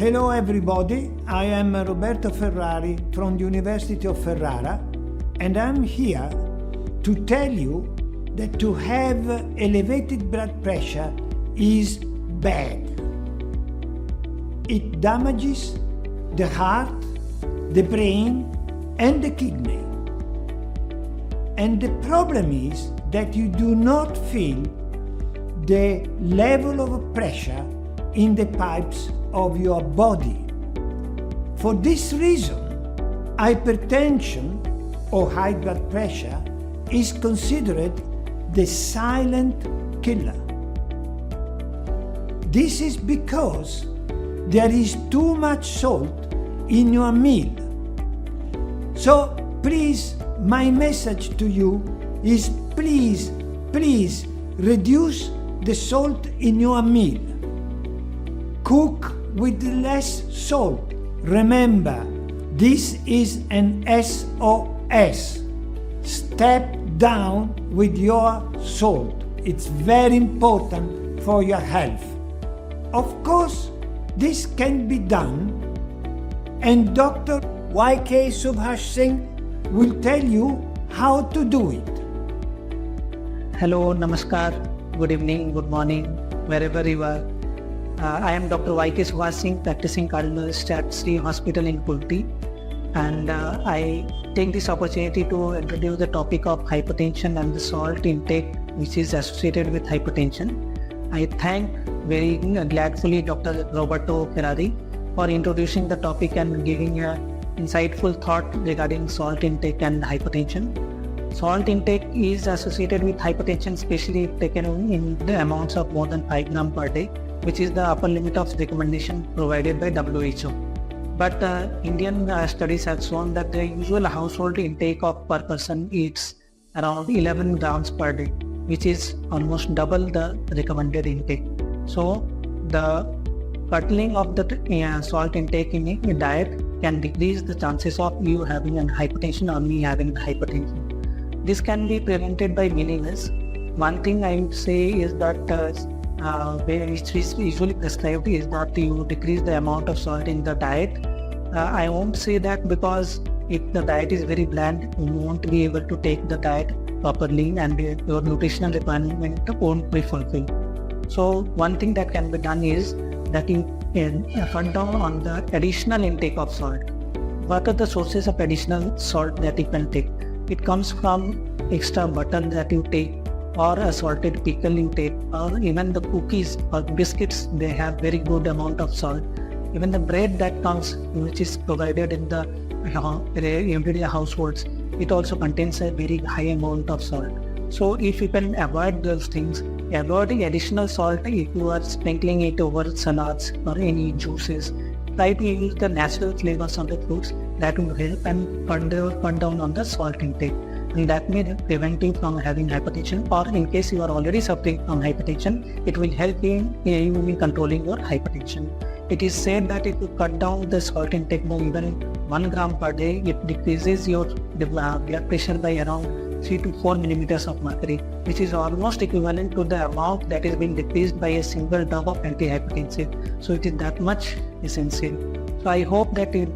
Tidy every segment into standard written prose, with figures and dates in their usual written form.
Hello everybody, I am Roberto Ferrari from the University of Ferrara, and I'm here to tell you that to have elevated blood pressure is bad. It damages the heart, the brain and the kidney. And the problem is that you do not feel the level of pressure in the pipes of your body. For this reason, hypertension or high blood pressure is considered the silent killer. This is because there is too much salt in your meal. So please, my message to you is please reduce the salt in your meal. Cook with less salt. Remember, this is an S.O.S. Step down with your salt. It's very important for your health. Of course, this can be done, and Dr. K Subhash Singh will tell you how to do it. Hello, namaskar, good evening, good morning, wherever you are. I am Dr. K Subhash Singh, practicing cardiologist at Sri Hospital in Kulti, and I take this opportunity to introduce the topic of hypertension and the salt intake which is associated with hypertension. I thank very gladfully Dr. Roberto Ferrari for introducing the topic and giving a insightful thought regarding salt intake and hypertension. Salt intake is associated with hypertension, especially if taken in the amounts of more than 5 grams per day, which is the upper limit of recommendation provided by WHO. But Indian studies have shown that the usual household intake of per person is around 11 grams per day, which is almost double the recommended intake. So the curtailing of the salt intake in a diet can decrease the chances of you having a hypertension or me having hypertension. This can be prevented by many ways. One thing I would say is that which is usually prescribed is that you decrease the amount of salt in the diet. I won't say that because if the diet is very bland, you won't be able to take the diet properly and your nutritional requirement won't be fulfilled. So one thing that can be done is that you can cut down on the additional intake of salt. What are the sources of additional salt that you can take? It comes from extra butter that you take, or a salted pickle you take, or even the cookies or biscuits, they have very good amount of salt. Even the bread that comes, which is provided in the everyday households, it also contains a very high amount of salt. So if you can avoid those things, avoiding additional salt if you are sprinkling it over salads or any juices, try to use the natural flavors of the fruits that will help and cut down on the salt intake. And that may prevent you from having hypertension, or in case you are already suffering from hypertension, it will help you in controlling your hypertension. It is said that if you cut down the salt intake by even 1 gram per day, it decreases your blood pressure by around 3 to 4 millimeters of mercury, which is almost equivalent to the amount that is being decreased by a single drop of antihypertensive. So it is that much essential. So I hope that you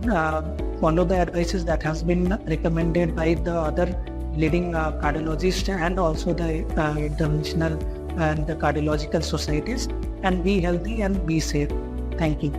follow the advices that has been recommended by the other leading cardiologists and also the international and the cardiological societies, and be healthy and be safe. Thank you.